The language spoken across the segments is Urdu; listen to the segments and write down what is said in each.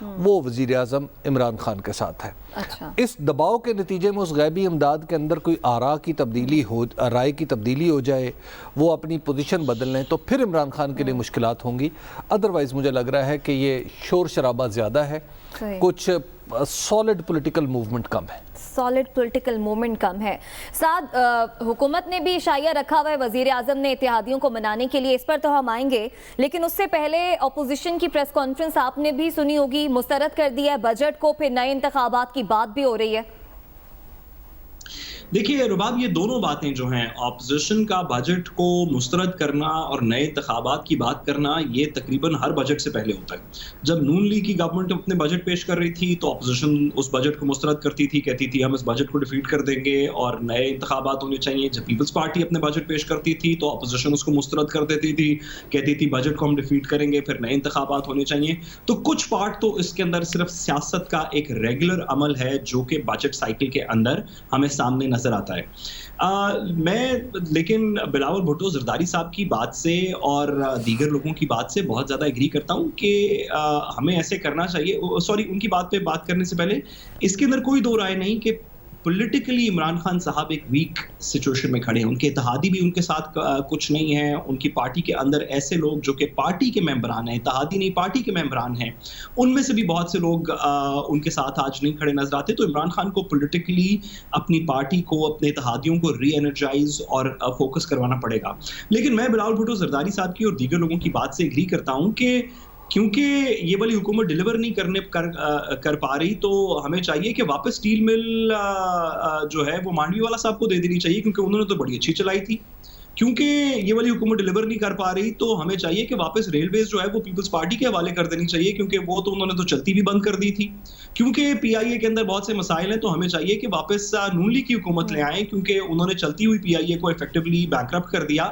وہ وزیر اعظم عمران خان کے ساتھ ہے. اس دباؤ کے نتیجے میں اس غیبی امداد کے اندر کوئی آراء کی تبدیلی ہو، رائے کی تبدیلی ہو جائے، وہ اپنی پوزیشن بدل لیں تو پھر عمران خان کے لیے مشکلات ہوں گی. ادروائز مجھے لگ رہا ہے کہ یہ شور شرابہ زیادہ ہے، کچھ سالڈ پولیٹیکل موومنٹ کم ہے. سالڈ پولیٹیکل موومنٹ کم ہے. سعد، حکومت نے بھی اشائیہ رکھا ہوا ہے وزیر اعظم نے اتحادیوں کو منانے کے لیے، اس پر تو ہم آئیں گے، لیکن اس سے پہلے اپوزیشن کی پریس کانفرنس آپ نے بھی سنی ہوگی، مسترد کر دیا ہے بجٹ کو، پھر نئے انتخابات کی بات بھی ہو رہی ہے. دیکھیے رباب، یہ دونوں باتیں جو ہیں، اپوزیشن کا بجٹ کو مسترد کرنا اور نئے انتخابات کی بات کرنا، یہ تقریباً ہر بجٹ سے پہلے ہوتا ہے. جب نون لیگ کی گورنمنٹ اپنے بجٹ پیش کر رہی تھی تو اپوزیشن اس بجٹ کو مسترد کرتی تھی، کہتی تھی ہم اس بجٹ کو ڈیفیٹ کر دیں گے اور نئے انتخابات ہونے چاہیے. جب پیپلز پارٹی اپنے بجٹ پیش کرتی تھی تو اپوزیشن اس کو مسترد کر دیتی تھی، کہتی تھی بجٹ کو ہم ڈیفیٹ کریں گے، پھر نئے انتخابات ہونے چاہیے. تو کچھ پارٹ تو اس کے اندر صرف سیاست کا ایک ریگولر عمل ہے جو کہ بجٹ سائیکل کے اندر ہمیں سامنے نظر آتا ہے. میں لیکن بلاول بھٹو زرداری صاحب کی بات سے اور دیگر لوگوں کی بات سے بہت زیادہ ایگری کرتا ہوں کہ ہمیں ایسے کرنا چاہیے. ان کی بات پہ بات کرنے سے پہلے اس کے اندر کوئی دو رائے نہیں کہ پولیٹیکلی عمران خان صاحب ایک ویک سچویشن میں کھڑے ہیں. ان کے اتحادی بھی ان کے ساتھ کچھ نہیں ہیں. ان کی پارٹی کے اندر ایسے لوگ جو کہ پارٹی کے ممبران ہیں، اتحادی نہیں پارٹی کے ممبران ہیں، ان میں سے بھی بہت سے لوگ ان کے ساتھ آج نہیں کھڑے نظر آتے. تو عمران خان کو پولیٹیکلی اپنی پارٹی کو، اپنے اتحادیوں کو ری انرجائز اور فوکس کروانا پڑے گا. لیکن میں بلاول بھٹو زرداری صاحب کی اور دیگر لوگوں کی بات سے ایگری کرتا ہوں کہ کیونکہ یہ والی حکومت ڈیلیور نہیں کر پا رہی تو ہمیں چاہیے کہ واپس اسٹیل مل جو ہے وہ مانڈوی والا صاحب کو دے دینی چاہیے، کیونکہ انہوں نے تو بڑی اچھی چلائی تھی. کیونکہ یہ والی حکومت ڈیلیور نہیں کر پا رہی تو ہمیں چاہیے کہ واپس ریلویز جو ہے وہ پیپلز پارٹی کے حوالے کر دینی چاہیے، کیونکہ وہ تو انہوں نے تو چلتی بھی بند کر دی تھی. کیونکہ پی آئی اے کے اندر بہت سے مسائل ہیں تو ہمیں چاہیے کہ واپس نون لیگ کی حکومت لے آئیں، کیونکہ انہوں نے چلتی ہوئی پی آئی اے کو ایفیکٹولی بینکرپٹ کر دیا.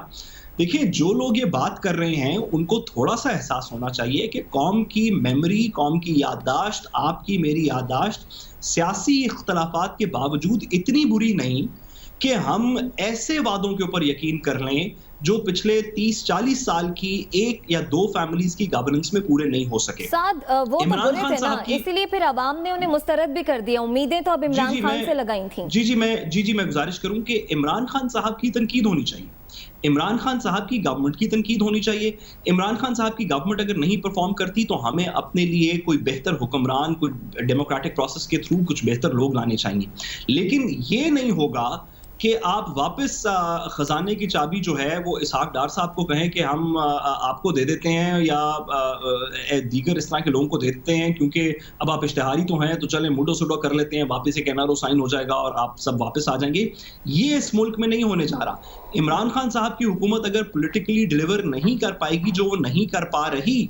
دیکھیں، جو لوگ یہ بات کر رہے ہیں ان کو تھوڑا سا احساس ہونا چاہیے کہ قوم کی میموری، قوم کی یادداشت، آپ کی میری یادداشت سیاسی اختلافات کے باوجود اتنی بری نہیں کہ ہم ایسے وعدوں کے اوپر یقین کر لیں جو پچھلے 30-40 سال کی ایک یا دو فیملیز کی گورننس میں پورے نہیں ہو سکے. سعد، وہ تو برے تھے نا، اسی لیے پھر عوام نے انہیں مسترد بھی کر دیا. امیدیں تو اب عمران خان سے لگائی تھیں. میں گزارش کروں کہ عمران خان صاحب کی تنقید ہونی چاہیے، عمران خان صاحب کی گورنمنٹ کی تنقید ہونی چاہیے. عمران خان صاحب کی گورنمنٹ اگر نہیں پرفارم کرتی تو ہمیں اپنے لیے کوئی بہتر حکمران، کوئی ڈیموکریٹک پروسیس کے تھرو کچھ بہتر لوگ لانے چاہیے. لیکن یہ نہیں ہوگا کہ آپ واپس خزانے کی چابی جو ہے وہ اسحاق ڈار صاحب کو کہیں کہ ہم آپ کو دے دیتے ہیں یا دیگر اس طرح کے لوگوں کو دے دیتے ہیں، کیونکہ اب آپ اشتہاری تو ہیں تو چلیں موڈو سوڈو کر لیتے ہیں، واپس ایک NRO سائن ہو جائے گا اور آپ سب واپس آ جائیں گے. یہ اس ملک میں نہیں ہونے جا رہا. عمران خان صاحب کی حکومت اگر پولیٹیکلی ڈیلیور نہیں کر پائے گی جو وہ نہیں کر پا رہی،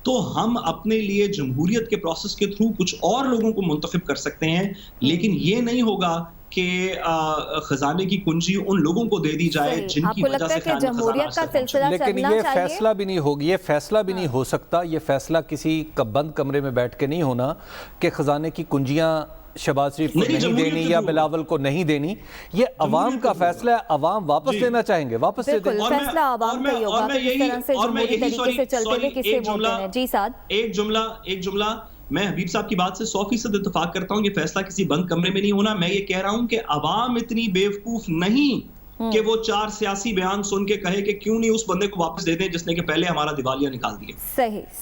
تو ہم اپنے لیے جمہوریت کے پروسیس کے تھرو کچھ اور لوگوں کو منتخب کر سکتے ہیں. لیکن یہ نہیں ہوگا کہ خزانے کی کنجی ان لوگوں کو دے دی جائے جن کی وجہ سے جمہوریت کا سلسلہ چلنا چاہیے. لیکن یہ فیصلہ بھی نہیں ہوگی، یہ فیصلہ بھی نہیں ہو سکتا، یہ فیصلہ کسی بند کمرے میں بیٹھ کے نہیں ہونا کہ خزانے کی کنجیاں شہباز شریف کو نہیں دینی یا بلاول کو نہیں دینی. یہ عوام کا فیصلہ ہے، عوام واپس دینا چاہیں گے، واپس دے دیں. فیصلہ عوام کا ہی ہوگا کس طرح سے جمہوری طریقے سے چلتے ہوئے کسے ووٹ دینا ہے. جی سعد، ایک جملہ میں حبیب صاحب کی بات سے 100% اتفاق کرتا ہوں کہ فیصلہ کسی بند کمرے میں نہیں ہونا. میں یہ کہہ رہا ہوں کہ عوام اتنی بیوقوف نہیں کہ وہ 4 سیاسی بیان سن کے کہے کہ کیوں نہیں اس بندے کو واپس دے دیں جس نے کہ پہلے ہمارا دیوالیہ نکال دیا.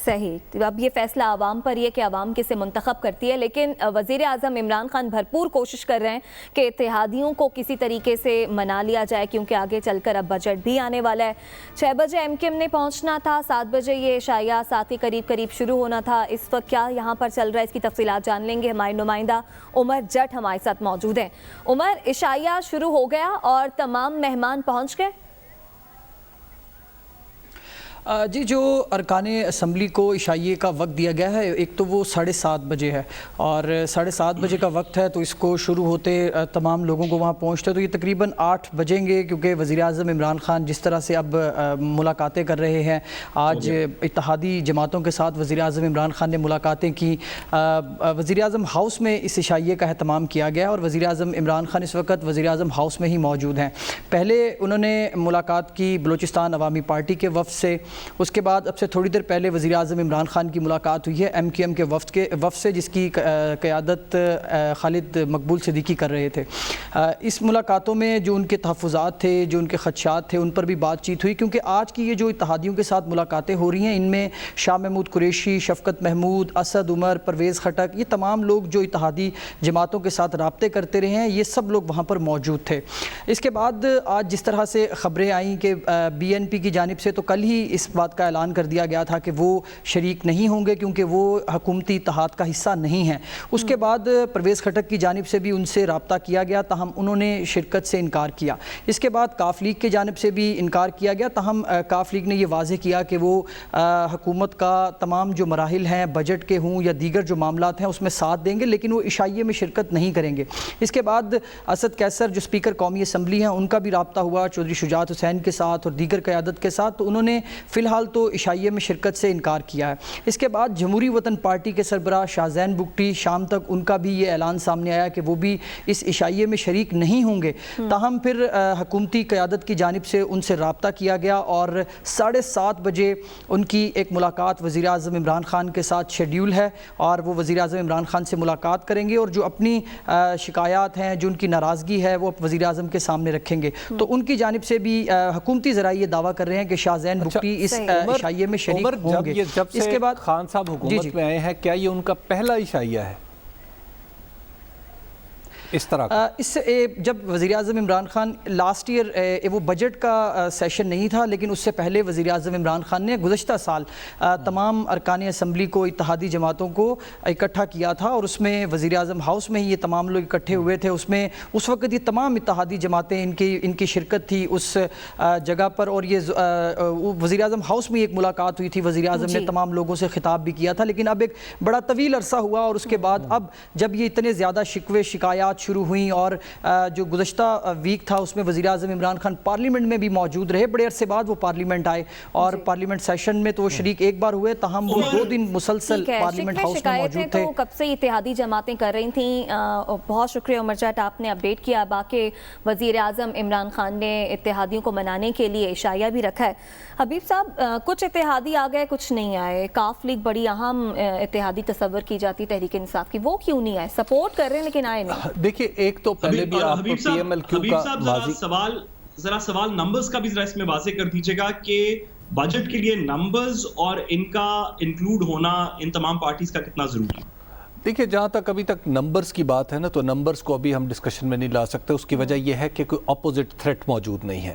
صحیح. اب یہ فیصلہ عوام پر یہ کہ عوام کسے منتخب کرتی ہے. لیکن وزیر اعظم عمران خان بھرپور کوشش کر رہے ہیں کہ اتحادیوں کو کسی طریقے سے منا لیا جائے، کیونکہ آگے چل کر اب بجٹ بھی آنے والا ہے. 6 بجے MKM نے پہنچنا تھا، 7 بجے یہ اشائیہ 7 کے قریب شروع ہونا تھا. اس وقت کیا یہاں پر چل رہا ہے اس کی تفصیلات جان لیں گے. ہمارے نمائندہ عمر جٹ ہمارے ساتھ موجود ہیں. عمر، اشائیہ شروع ہو گیا اور تمام مہمان پہنچ گئے؟ جی، جو ارکان اسمبلی کو عشائیے کا وقت دیا گیا ہے ایک تو وہ 7:30 بجے ہے اور 7:30 بجے کا وقت ہے تو اس کو شروع ہوتے تمام لوگوں کو وہاں پہنچتے تو یہ تقریباً 8 بجیں گے، کیونکہ وزیر اعظم عمران خان جس طرح سے اب ملاقاتیں کر رہے ہیں. آج اتحادی جماعتوں کے ساتھ وزیر اعظم عمران خان نے ملاقاتیں کی. وزیر اعظم ہاؤس میں اس عشائیے کا اہتمام کیا گیا اور وزیر اعظم عمران خان اس وقت وزیر اعظم ہاؤس میں ہی موجود ہیں. پہلے انہوں نے ملاقات کی بلوچستان عوامی پارٹی کے وفد سے اس کے بعد اب سے تھوڑی دیر پہلے وزیر اعظم عمران خان کی ملاقات ہوئی ہے MQM کے وفد سے، جس کی قیادت خالد مقبول صدیقی کر رہے تھے۔ اس ملاقاتوں میں جو ان کے تحفظات تھے، جو ان کے خدشات تھے، ان پر بھی بات چیت ہوئی، کیونکہ آج کی یہ جو اتحادیوں کے ساتھ ملاقاتیں ہو رہی ہیں، ان میں شاہ محمود قریشی، شفقت محمود، اسد عمر، پرویز خٹک، یہ تمام لوگ جو اتحادی جماعتوں کے ساتھ رابطے کرتے رہے ہیں، یہ سب لوگ وہاں پر موجود تھے۔ اس کے بعد آج جس طرح سے خبریں آئیں کہ BNP کی جانب سے تو کل ہی اس بات کا اعلان کر دیا گیا تھا کہ وہ شریک نہیں ہوں گے کیونکہ وہ حکومتی اتحاد کا حصہ نہیں ہیں۔ اس کے بعد پرویز خٹک کی جانب سے بھی ان سے رابطہ کیا گیا، تاہم انہوں نے شرکت سے انکار کیا۔ اس کے بعد کاف لیگ کی جانب سے بھی انکار کیا گیا، تاہم کاف لیگ نے یہ واضح کیا کہ وہ حکومت کا تمام جو مراحل ہیں، بجٹ کے ہوں یا دیگر جو معاملات ہیں، اس میں ساتھ دیں گے، لیکن وہ عشائیے میں شرکت نہیں کریں گے۔ اس کے بعد اسد کیسر جو اسپیکر قومی اسمبلی ہیں، ان کا بھی رابطہ ہوا چودھری شجاعت حسین کے ساتھ اور دیگر قیادت کے ساتھ، تو انہوں نے فی الحال تو عشائیے میں شرکت سے انکار کیا ہے۔ اس کے بعد جمہوری وطن پارٹی کے سربراہ شاہ زین بگٹی، شام تک ان کا بھی یہ اعلان سامنے آیا کہ وہ بھی اس عشائیے میں شریک نہیں ہوں گے، تاہم پھر حکومتی قیادت کی جانب سے ان سے رابطہ کیا گیا اور 7:30 بجے ان کی ایک ملاقات وزیر اعظم عمران خان کے ساتھ شیڈیول ہے، اور وہ وزیر اعظم عمران خان سے ملاقات کریں گے اور جو اپنی شکایات ہیں، جو ان کی ناراضگی ہے، وہ وزیر اعظم کے سامنے رکھیں گے۔ تو ان کی جانب سے بھی حکومتی ذرائع یہ دعویٰ کر رہے ہیں کہ شاہ زین بگٹی اس عشائیے میں شریک ہوں گے۔ جب سے خان صاحب حکومت میں آئے ہیں، کیا یہ ان کا پہلا عشائیہ ہے اس طرح کا؟ اس سے جب وزیر اعظم عمران خان لاسٹ ایئر وہ بجٹ کا سیشن نہیں تھا، لیکن اس سے پہلے وزیر اعظم عمران خان نے گزشتہ سال تمام ارکان اسمبلی کو، اتحادی جماعتوں کو اکٹھا کیا تھا، اور اس میں وزیر اعظم ہاؤس میں ہی یہ تمام لوگ اکٹھے ہوئے تھے۔ اس میں اس وقت یہ تمام اتحادی جماعتیں ان کی شرکت تھی اس جگہ پر، اور یہ وزیر اعظم ہاؤس میں ایک ملاقات ہوئی تھی، وزیر اعظم نے تمام لوگوں سے خطاب بھی کیا تھا، لیکن اب ایک بڑا طویل عرصہ ہوا، اور اس کے بعد اب جب یہ اتنے زیادہ شکوے شکایات شروع ہوئیں، اور جو گزشتہ ویک تھا اس میں وزیر اعظم عمران خان پارلیمنٹ میں بھی موجود رہے، بڑے عرصے بعد وہ پارلیمنٹ آئے، اور پارلیمنٹ سیشن میں تو وہ شریک ایک بار ہوئے، تاہم وہ 2 دن مسلسل پارلیمنٹ ہاؤس میں موجود تھے۔ تو کب سے اتحادی جماعتیں کر رہی تھیں۔ بہت شکریہ عمر جٹ، آپ نے اپڈیٹ کیا۔ باقی وزیر اعظم عمران خان نے اتحادیوں کو منانے کے لیے عشائیہ بھی رکھا ہے۔ حبیب صاحب، کچھ اتحادی آ گئے، کچھ نہیں آئے۔ کاف لیگ بڑی اہم اتحادی تصور کی جاتی تحریک انصاف کی، وہ کیوں نہیں آئے؟ سپورٹ کر رہے ہیں لیکن آئے نہیں۔ دیکھیے، ایک تو پہلے بھی آپ کو PMLQ کا ذرا سوال نمبرز کا بھی ذرا اس میں واضح کر دیجیے گا کہ بجٹ کے لیے نمبرز اور ان کا انکلوڈ ہونا ان تمام پارٹیز کا کتنا ضروری ہے؟ دیکھیں، جہاں تک ابھی تک نمبرز کی بات ہے نا، تو نمبرز کو ابھی ہم ڈسکشن میں نہیں لا سکتے۔ اس کی وجہ یہ ہے کہ کوئی اپوزٹ تھریٹ موجود نہیں ہے۔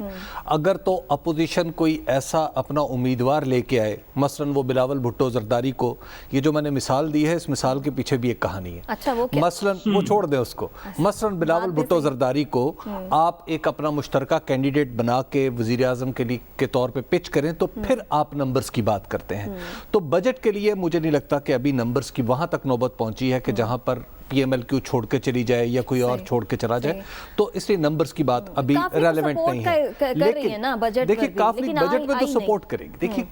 اگر تو اپوزیشن کوئی ایسا اپنا امیدوار لے کے آئے، مثلاً وہ بلاول بھٹو زرداری کو، یہ جو میں نے مثال دی ہے، اس مثال کے پیچھے بھی ایک کہانی ہے۔ اچھا، وہ کیا؟ مثلاً وہ چھوڑ دیں اس کو، مثلاً بلاول بھٹو زرداری کو آپ ایک اپنا مشترکہ کینڈیڈیٹ بنا کے وزیر اعظم کے طور پہ پچ کریں، تو پھر آپ نمبرز کی بات کرتے ہیں۔ تو بجٹ کے لیے مجھے نہیں لگتا کہ ابھی نمبرز کی وہاں تک نوبت پہنچی ہے کہ جہاں پر PMLQ چھوڑ کے چلی جائے یا کوئی اور چھوڑ کے چلا جائے، تو اس لیے نمبرز کی بات ابھی ریلیونٹ نہیں ہے۔ لیکن دیکھیے، کاف لیگ بجٹ میں تو سپورٹ کرے گی۔ دیکھیے،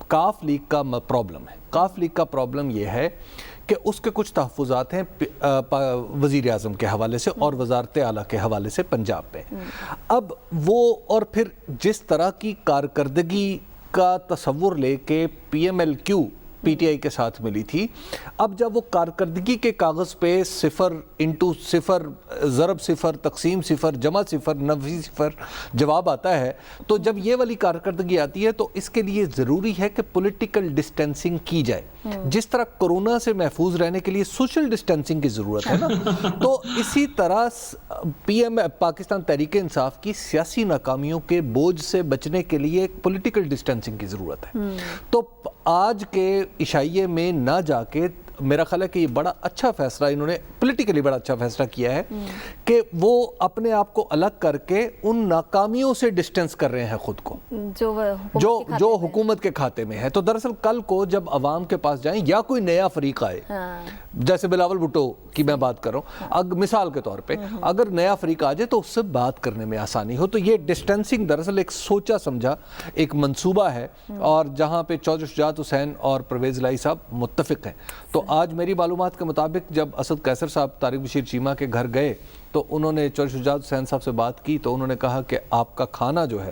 کاف لیگ کا پرابلم ہے، کاف لیگ کا پرابلم یہ ہے کہ اس کے کچھ تحفظات ہیں وزیر اعظم کے حوالے سے اور وزارت اعلیٰ کے حوالے سے پنجاب پہ۔ اب وہ، اور پھر جس طرح کی کارکردگی کا تصور لے کے PMLQ PTI کے ساتھ ملی تھی، اب جب وہ کارکردگی کے کاغذ پہ 0x0 ضرب 0 تقسیم 0 جمع 0 نفی 0 جواب آتا ہے، تو جب یہ والی کارکردگی آتی ہے تو اس کے لیے ضروری ہے کہ پولیٹیکل ڈسٹینسنگ کی جائے۔ جس طرح کورونا سے محفوظ رہنے کے لیے سوشل ڈسٹینسنگ کی ضرورت ہے نا، تو اسی طرح پاکستان تحریک انصاف کی سیاسی ناکامیوں کے بوجھ سے بچنے کے لیے ایک پولیٹیکل ڈسٹینسنگ کی ضرورت ہے۔ تو آج کے عشائیے میں نہ جا کے میرا خیال ہے کہ یہ بڑا اچھا فیصلہ انہوں نے پولیٹیکلی بڑا اچھا فیصلہ کیا ہے کہ وہ اپنے آپ کو الگ کر کے ان ناکامیوں سے ڈسٹینس کر رہے ہیں خود کو جو حکومت کے کھاتے میں ہے۔ تو دراصل کل کو جب عوام کے پاس جائیں یا کوئی نیا فریق آئے، جیسے بلاول بھٹو کی میں بات کر رہا ہوں مثال کے طور پہ، اگر نیا فریق آ جائے تو اس سے بات کرنے میں آسانی ہو۔ تو یہ ڈسٹینسنگ دراصل ایک سوچا سمجھا ایک منصوبہ ہے، اور جہاں پہ چودھری شجاعت حسین اور پرویز الہی صاحب متفق ہیں۔ تو آج میری معلومات کے مطابق جب اسد کیسر صاحب طارق بشیر چیمہ کے گھر گئے تو انہوں نے چودھری شجاعت حسین صاحب سے بات کی، تو انہوں نے کہا کہ آپ کا کھانا جو ہے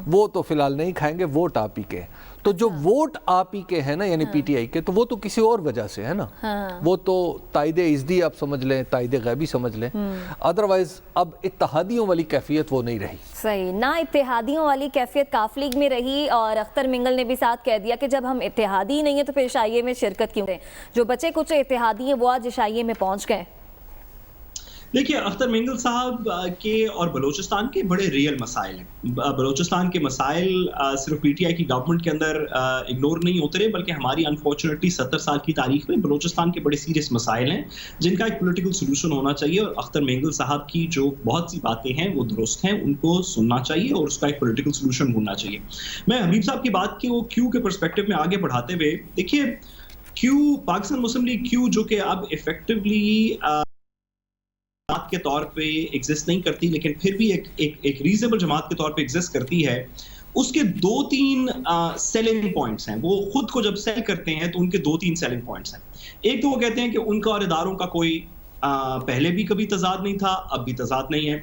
وہ تو فی الحال نہیں کھائیں گے، ووٹ آپ ہی کے۔ تو جو ووٹ آپ ہی کے ہیں نا یعنی پی ٹی آئی کے تو وہ تو کسی اور وجہ سے ہے نا, وہ تو تائید ازدی آپ سمجھ لیں, تائید غیبی سمجھ لیں, ادروائز اب اتحادیوں والی کیفیت وہ نہیں رہی. صحیح, نہ اتحادیوں والی کیفیت کاف لیگ میں رہی, اور اختر منگل نے بھی ساتھ کہہ دیا کہ جب ہم اتحادی نہیں ہیں تو پھر عشائیے میں شرکت کیوں کریں. جو بچے کچھ اتحادی ہیں وہ آج عشائیے میں پہنچ گئے. دیکھیے اختر منگل صاحب کے اور بلوچستان کے بڑے ریئل مسائل ہیں. بلوچستان کے مسائل صرف پی ٹی آئی کی گورنمنٹ کے اندر اگنور نہیں ہوتے رہے, بلکہ ہماری انفارچونیٹلی 70 سال کی تاریخ میں بلوچستان کے بڑے سیریس مسائل ہیں جن کا ایک پولیٹیکل سولوشن ہونا چاہیے, اور اختر منگل صاحب کی جو بہت سی باتیں ہیں وہ درست ہیں, ان کو سننا چاہیے اور اس کا ایک پولیٹیکل سولوشن ڈھونڈنا چاہیے. میں حبیب صاحب کی بات کی وہ کیو کے پرسپیکٹو میں آگے بڑھاتے ہوئے, دیکھیے کیو پاکستان مسلم لیگ کیو جو کہ اب ایفیکٹولی جماعت کے طور پہ ایگزسٹ نہیں کرتی لیکن پھر بھی ایک ریزنیبل جماعت کے طور پہ ایگزسٹ کرتی ہے, اس کے 2-3 سیلنگ پوائنٹس ہیں. وہ خود کو جب سیل کرتے ہیں تو ان کے 2-3 سیلنگ پوائنٹس ہیں. ایک تو وہ کہتے ہیں کہ ان کا اور اداروں کا کوئی پہلے بھی کبھی تضاد نہیں تھا, اب بھی تضاد نہیں ہے.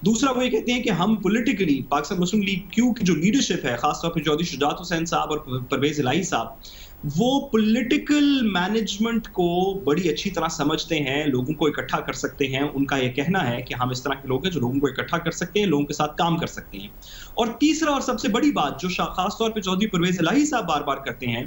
دوسرا وہ یہ کہتے ہیں کہ ہم پولیٹیکلی پاکستان مسلم لیگ کیو کی جو لیڈرشپ ہے, خاص طور پہ چودھری شجاعت حسین صاحب اور پرویز الہی صاحب, وہ پولیٹیکل مینجمنٹ کو بڑی اچھی طرح سمجھتے ہیں, لوگوں کو اکٹھا کر سکتے ہیں. ان کا یہ کہنا ہے کہ ہم اس طرح کے لوگ ہیں جو لوگوں کو اکٹھا کر سکتے ہیں, لوگوں کے ساتھ کام کر سکتے ہیں. اور تیسرا اور سب سے بڑی بات جو خاص طور پہ چودھری پرویز الہی صاحب بار بار کرتے ہیں,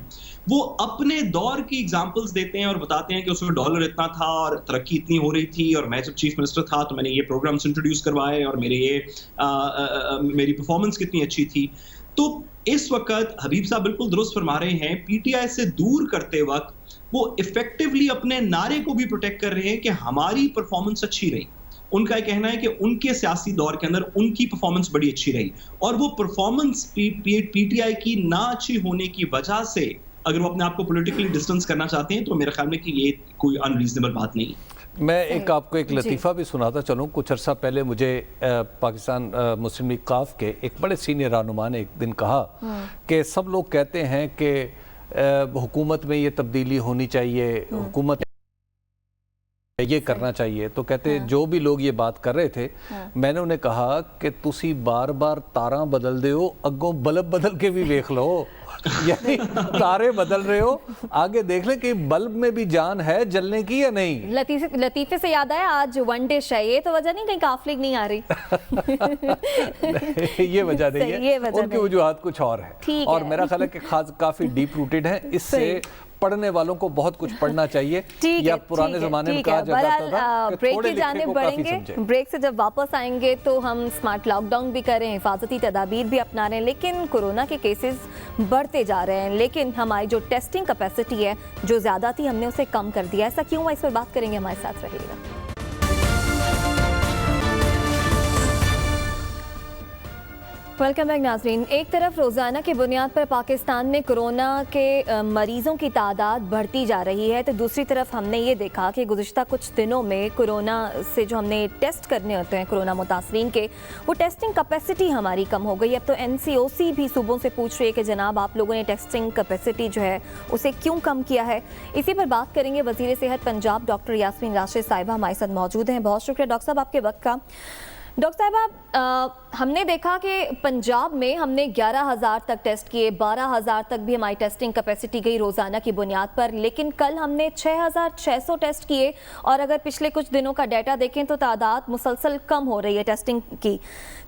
وہ اپنے دور کی ایگزامپلز دیتے ہیں اور بتاتے ہیں کہ اس میں ڈالر اتنا تھا اور ترقی اتنی ہو رہی تھی, اور میں جب چیف منسٹر تھا تو میں نے یہ پروگرامز انٹروڈیوس کروائے اور میری پرفارمنس کتنی اچھی تھی. تو اس وقت حبیب صاحب بالکل درست فرما رہے ہیں, پی ٹی آئی سے دور کرتے وقت وہ ایفیکٹولی اپنے نعرے کو بھی پروٹیکٹ کر رہے ہیں کہ ہماری پرفارمنس اچھی رہی. ان کا یہ کہنا ہے کہ ان کے سیاسی دور کے اندر ان کی پرفارمنس بڑی اچھی رہی, اور وہ پرفارمنس پی ٹی آئی کی نہ اچھی ہونے کی وجہ سے اگر وہ اپنے آپ کو پولیٹیکلی ڈسٹنس کرنا چاہتے ہیں تو میرے خیال میں کہ یہ کوئی انریزنیبل بات نہیں ہے. میں آپ کو ایک لطیفہ بھی سناتا چلوں. کچھ عرصہ پہلے مجھے پاکستان مسلم لیگ کاف کے ایک بڑے سینئر رہنما نے ایک دن کہا کہ سب لوگ کہتے ہیں کہ حکومت میں یہ تبدیلی ہونی چاہیے, حکومت یہ کرنا چاہیے, تو کہتے جو بھی لوگ یہ بات کر رہے تھے میں نے انہیں کہا کہ تسی بار بار تاراں بدل دے ہو, اگوں بلب بدل کے بھی دیکھ لو. یعنی تارے بدل رہے ہو, آگے دیکھ لیں کہ بلب میں بھی جان ہے جلنے کی یا نہیں. لطیفے سے یاد آیا آج ون ڈش ہے, یہ تو وجہ نہیں کہیں کاف لیگ نہیں آ رہی. یہ وجہ نہیں ہے, ان کی وجوہات کچھ اور ہیں, اور میرا خیال ہے کہ کافی ڈیپ روٹڈ ہیں. اس سے پڑھنے والوں کو بہت کچھ پڑھنا چاہیے, یا پرانے زمانے میں کہا جاتا تھا کہ بریک کی جانب بڑھیں گے. بریک سے جب واپس آئیں گے تو ہم سمارٹ لاک ڈاؤن بھی کریں, حفاظتی تدابیر بھی اپنا رہے ہیں, لیکن کورونا کے کیسز بڑھتے جا رہے ہیں, لیکن ہماری جو ٹیسٹنگ کیپیسٹی ہے جو زیادہ تھی ہم نے اسے کم کر دیا. ایسا کیوں ہوا, اس پر بات کریں گے, ہمارے ساتھ رہیے گا. ویلکم بیک ناظرین. ایک طرف روزانہ کی بنیاد پر پاکستان میں کورونا کے مریضوں کی تعداد بڑھتی جا رہی ہے, تو دوسری طرف ہم نے یہ دیکھا کہ گزشتہ کچھ دنوں میں کورونا سے جو ہم نے ٹیسٹ کرنے ہوتے ہیں کورونا متاثرین کے, وہ ٹیسٹنگ کیپیسٹی ہماری کم ہو گئی. اب تو این سی او سی بھی صوبوں سے پوچھ رہی ہے کہ جناب آپ لوگوں نے ٹیسٹنگ کیپیسٹی جو ہے اسے کیوں کم کیا ہے. اسی پر بات کریں گے. وزیر صحت پنجاب ڈاکٹر یاسمین راشد صاحبہ ہمارے ساتھ موجود ہیں. بہت شکریہ ڈاکٹر صاحب آپ کے وقت کا. ڈاکٹر صاحبہ, ہم نے دیکھا کہ پنجاب میں ہم نے 11,000 تک ٹیسٹ کیے, 12,000 تک بھی ہماری ٹیسٹنگ کیپیسٹی گئی روزانہ کی بنیاد پر, لیکن کل ہم نے 6,600 ٹیسٹ کیے, اور اگر پچھلے کچھ دنوں کا ڈیٹا دیکھیں تو تعداد مسلسل کم ہو رہی ہے ٹیسٹنگ کی.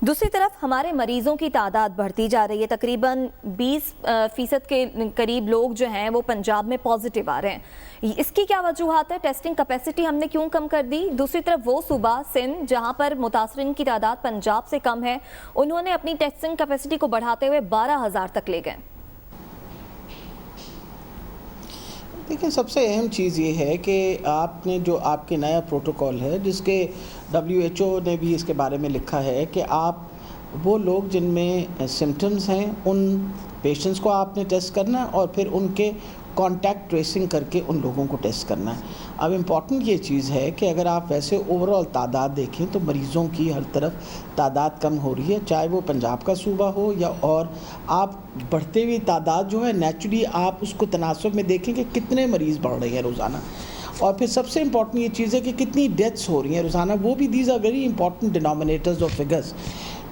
دوسری طرف ہمارے مریضوں کی تعداد بڑھتی جا رہی ہے, تقریباً 20% کے قریب لوگ جو ہیں وہ پنجاب میں پازیٹیو آ رہے ہیں. اس کی کیا وجوہات ہے, ٹیسٹنگ کیپیسٹی ہم نے کیوں کم کر دی؟ دوسری طرف وہ صوبہ سندھ جہاں پر متاثرین کی تعداد پنجاب سے کم ہے, انہوں نے اپنی ٹیسٹنگ کیپیسٹی کو بڑھاتے ہوئے 12,000 تک لے گئے. دیکھیں, سب سے اہم چیز یہ ہے کہ آپ نے جو آپ کے نیا پروٹوکول ہے, جس کے WHO نے بھی اس کے بارے میں لکھا ہے کہ آپ وہ لوگ جن میں سمٹمز ہیں ان پیشنٹس کو آپ نے ٹیسٹ کرنا ہے, اور پھر ان کے کانٹیکٹ ٹریسنگ کر کے ان لوگوں کو ٹیسٹ کرنا ہے. اب امپورٹنٹ یہ چیز ہے کہ اگر آپ ویسے اوورآل تعداد دیکھیں تو مریضوں کی ہر طرف تعداد کم ہو رہی ہے, چاہے وہ پنجاب کا صوبہ ہو یا اور. آپ بڑھتے ہوئی تعداد جو ہے نیچرلی آپ اس کو تناسب میں دیکھیں کہ کتنے مریض بڑھ رہے ہیں روزانہ, اور پھر سب سے امپورٹنٹ یہ چیز ہے کہ کتنی ڈیتھس ہو رہی ہیں روزانہ, وہ بھی دیز آر ویری امپورٹنٹ ڈینومینیٹرز اور فگرز.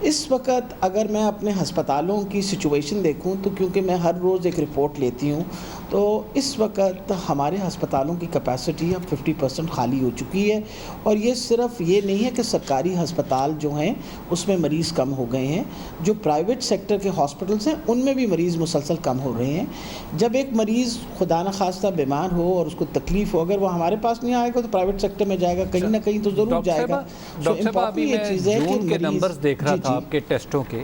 اس وقت اگر میں اپنے ہسپتالوں کی سچویشن دیکھوں تو کیونکہ میں ہر روز ایک رپورٹ لیتی ہوں تو اس وقت ہمارے ہسپتالوں کی کیپیسٹی اب 50% خالی ہو چکی ہے. اور یہ صرف یہ نہیں ہے کہ سرکاری ہسپتال جو ہیں اس میں مریض کم ہو گئے ہیں, جو پرائیویٹ سیکٹر کے ہاسپٹلس ہیں ان میں بھی مریض مسلسل کم ہو رہے ہیں. جب ایک مریض خدا نخواستہ بیمار ہو اور اس کو تکلیف ہو, اگر وہ ہمارے پاس نہیں آئے گا تو پرائیویٹ سیکٹر میں جائے گا, کہیں نہ کہیں تو ضرور جائے گا. ڈاکٹر صاحب ابھی میں جون کے نمبرز دیکھ رہا تھا آپ کے ٹیسٹوں کے,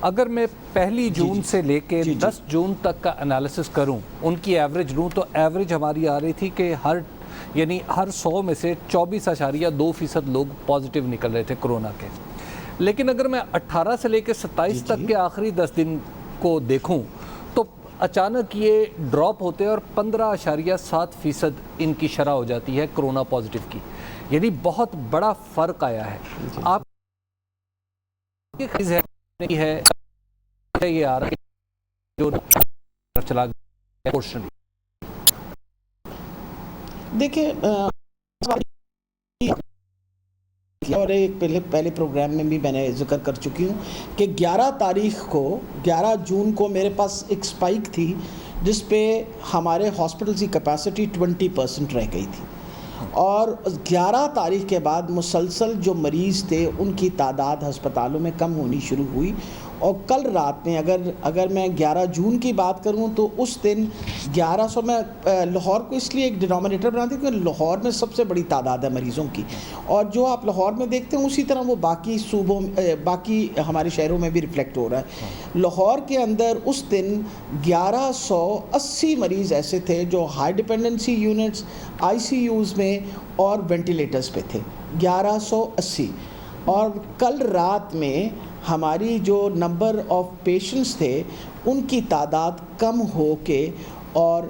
اگر میں پہلی جون سے لے کے 10 جون تک کا انالیسس کروں, ان کی ایوریج لوں تو ایوریج ہماری آ رہی تھی کہ ہر 100 میں سے 24.2% لوگ پازیٹیو نکل رہے تھے کرونا کے. لیکن اگر میں 18 سے لے کے 27 تک کے آخری 10 دن کو دیکھوں تو اچانک یہ ڈراپ ہوتے ہیں اور 15.7% ان کی شرح ہو جاتی ہے کرونا پازیٹیو کی. یعنی بہت بڑا فرق آیا ہے. آپ کی خیز ہے یہ آ رہا ہے جو چلا گیا پورشن. دیکھیں اور ایک پہلے پروگرام میں بھی میں نے ذکر کر چکی ہوں کہ 11 جون کو میرے پاس ایک سپائک تھی جس پہ ہمارے ہاسپٹلز کی کیپیسٹی 20% رہ گئی تھی, اور 11 تاریخ کے بعد مسلسل جو مریض تھے ان کی تعداد ہسپتالوں میں کم ہونی شروع ہوئی. اور کل رات میں اگر میں 11 جون کی بات کروں تو اس دن 1100, میں لاہور کو اس لیے ایک ڈینومینیٹر بناتی ہوں کیونکہ لاہور میں سب سے بڑی تعداد ہے مریضوں کی, اور جو آپ لاہور میں دیکھتے ہیں اسی طرح وہ باقی صوبوں باقی ہمارے شہروں میں بھی ریفلیکٹ ہو رہا ہے. لاہور کے اندر اس دن 1180 مریض ایسے تھے جو ہائی ڈپینڈنسی یونٹس ICUs میں اور وینٹیلیٹرز پہ تھے, 1180. اور کل رات میں ہماری جو نمبر آف پیشنٹس تھے ان کی تعداد کم ہو کے اور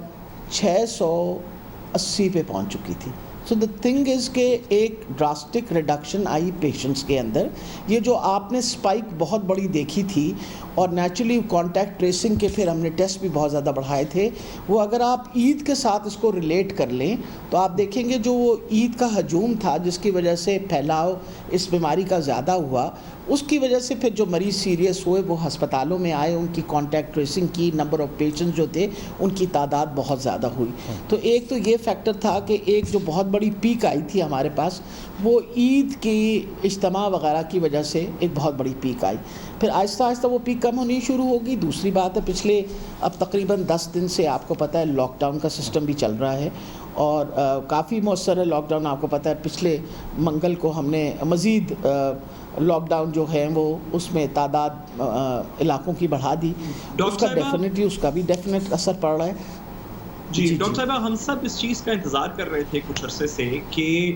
680 پہ پہنچ چکی تھی. سو دا تھنگ از کہ ایک ڈراسٹک ریڈکشن آئی پیشنٹس کے اندر. یہ جو آپ نے سپائک بہت بڑی دیکھی تھی اور نیچرلی کانٹیکٹ ٹریسنگ کے پھر ہم نے ٹیسٹ بھی بہت زیادہ بڑھائے تھے, وہ اگر آپ عید کے ساتھ اس کو ریلیٹ کر لیں تو آپ دیکھیں گے جو وہ عید کا ہجوم تھا جس کی وجہ سے پھیلاؤ اس بیماری کا زیادہ ہوا, اس کی وجہ سے پھر جو مریض سیریس ہوئے وہ ہسپتالوں میں آئے, ان کی کانٹیکٹ ٹریسنگ کی نمبر آف پیشنٹس جو تھے ان کی تعداد بہت زیادہ ہوئی. تو ایک تو یہ فیکٹر تھا کہ ایک جو بہت بڑی پیک آئی تھی ہمارے پاس وہ عید کی اجتماع وغیرہ کی وجہ سے ایک بہت بڑی پیک آئی. پھر آہستہ آہستہ وہ پیک کم ہونی شروع ہوگی. دوسری بات ہے پچھلے اب تقریباً 10 دن سے آپ کو پتہ ہے لاک ڈاؤن کا سسٹم بھی چل رہا ہے اور کافی مؤثر ہے لاک ڈاؤن. آپ کو پتہ ہے پچھلے منگل کو ہم نے مزید لاک ڈاؤن جو ہے وہ اس میں تعداد علاقوں کی بڑھا دی. اس کا ڈیفینیٹلی اس کا بھی ڈیفینیٹ اثر پڑ رہا ہے. جی ڈاکٹر صاحبہ, ہم سب اس چیز کا انتظار کر رہے تھے کچھ عرصے سے کہ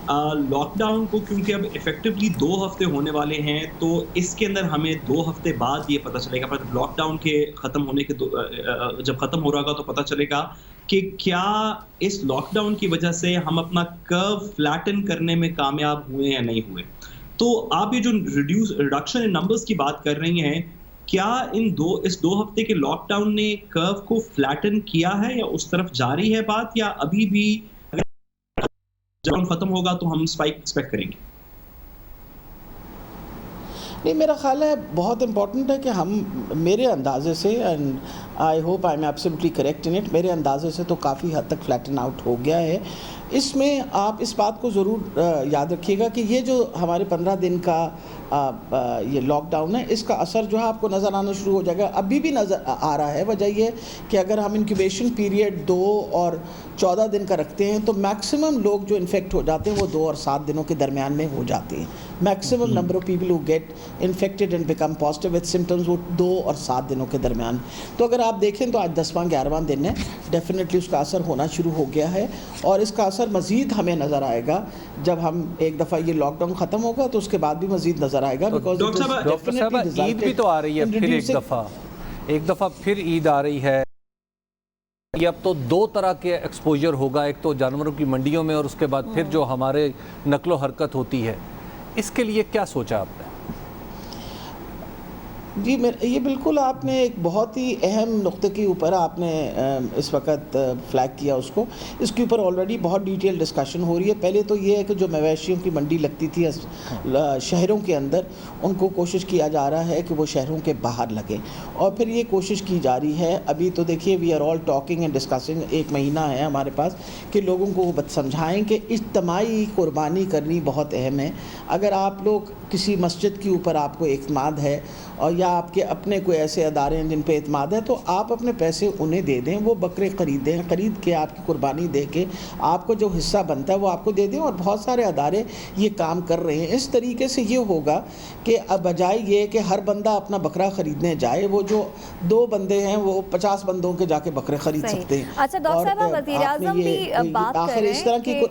لاک ڈاؤن کو کیونکہ اب ایفیکٹولی 2 ہفتے ہونے والے ہیں تو اس کے اندر ہمیں 2 ہفتے بعد یہ پتہ چلے گا, پر لاک ڈاؤن کے ختم ہونے کے جب ختم ہو رہا ہوگا تو پتہ چلے گا کہ کیا اس لاک ڈاؤن کی وجہ سے ہم اپنا کرو فلیٹن کرنے میں کامیاب ہوئے یا نہیں ہوئے. تو آپ یہ جو ریڈکشن ان نمبرز کی بات کر رہی ہیں, کیا اس 2 ہفتے کے لاک ڈاؤن نے کرو کو فلیٹن کیا ہے یا اس طرف جاری ہے بات, یا ابھی بھی جب ختم ہوگا تو ہم اسپائک ایکسپیکٹ کریں گے؟ نہیں, میرا خیال ہے بہت امپورٹنٹ ہے کہ ہم میرے اندازے سے and I hope I am absolutely correct in it, میرے اندازے سے تو کافی حد تک فلیٹن آؤٹ ہو گیا ہے. اس میں آپ اس بات کو ضرور یاد رکھیے گا کہ یہ جو ہمارے 15 دن کا یہ لاک ڈاؤن ہے اس کا اثر جو ہے آپ کو نظر آنا شروع ہو جائے گا. ابھی بھی نظر آ رہا ہے. وجہ یہ کہ اگر ہم انکیوبیشن پیریڈ 2 اور 14 دن کا رکھتے ہیں تو میکسیمم لوگ جو انفیکٹ ہو جاتے ہیں وہ 2 اور 7 دنوں کے درمیان میں ہو جاتے ہیں. Maximum number of people who get infected and become positive with symptoms وہ 2 اور 7 دنوں کے درمیان. تو اگر آپ دیکھیں تو آج 10واں 11واں دن ہے, ڈیفینیٹلی اس کا اثر ہونا شروع ہو گیا ہے اور اس کا اثر مزید ہمیں نظر آئے گا جب ہم ایک دفعہ یہ لاک ڈاؤن ختم ہوگا تو اس کے بعد بھی مزید نظر آئے گا. ڈاکٹر صاحب عید بھی تو آ رہی ہے پھر ایک دفعہ پھر عید آ رہی ہے. یہ اب تو 2 طرح کے ایکسپوجر ہوگا, ایک تو جانوروں کی منڈیوں میں اور اس کے بعد پھر جو ہمارے نقل و حرکت ہوتی ہے. اس کے لیے کیا سوچا آپ نے؟ جی یہ بالکل آپ نے ایک بہت ہی اہم نقطے کے اوپر آپ نے اس وقت فلیگ کیا اس کو. اس کے اوپر آلریڈی بہت ڈیٹیل ڈسکشن ہو رہی ہے. پہلے تو یہ ہے کہ جو مویشیوں کی منڈی لگتی تھی شہروں کے اندر, ان کو کوشش کیا جا رہا ہے کہ وہ شہروں کے باہر لگیں, اور پھر یہ کوشش کی جا رہی ہے. ابھی تو دیکھیے we are all talking and discussing, ایک مہینہ ہے ہمارے پاس کہ لوگوں کو وہ سمجھائیں کہ اجتماعی قربانی کرنی بہت اہم ہے. اگر آپ لوگ کسی مسجد کے اوپر آپ کو اعتماد ہے اور یا آپ کے اپنے کوئی ایسے ادارے ہیں جن پہ اعتماد ہے, تو آپ اپنے پیسے انہیں دے دیں, وہ بکرے خریدیں, خرید کے آپ کی قربانی دے کے آپ کو جو حصہ بنتا ہے وہ آپ کو دے دیں. اور بہت سارے ادارے یہ کام کر رہے ہیں. اس طریقے سے یہ ہوگا کہ اب بجائے یہ کہ ہر بندہ اپنا بکرا خریدنے جائے, وہ جو 2 بندے ہیں وہ 50 بندوں کے جا کے بکرے خرید سکتے ہیں. اچھا ڈاکٹر صاحب, وزیر اعظم بھی بات کر رہے ہیں کہ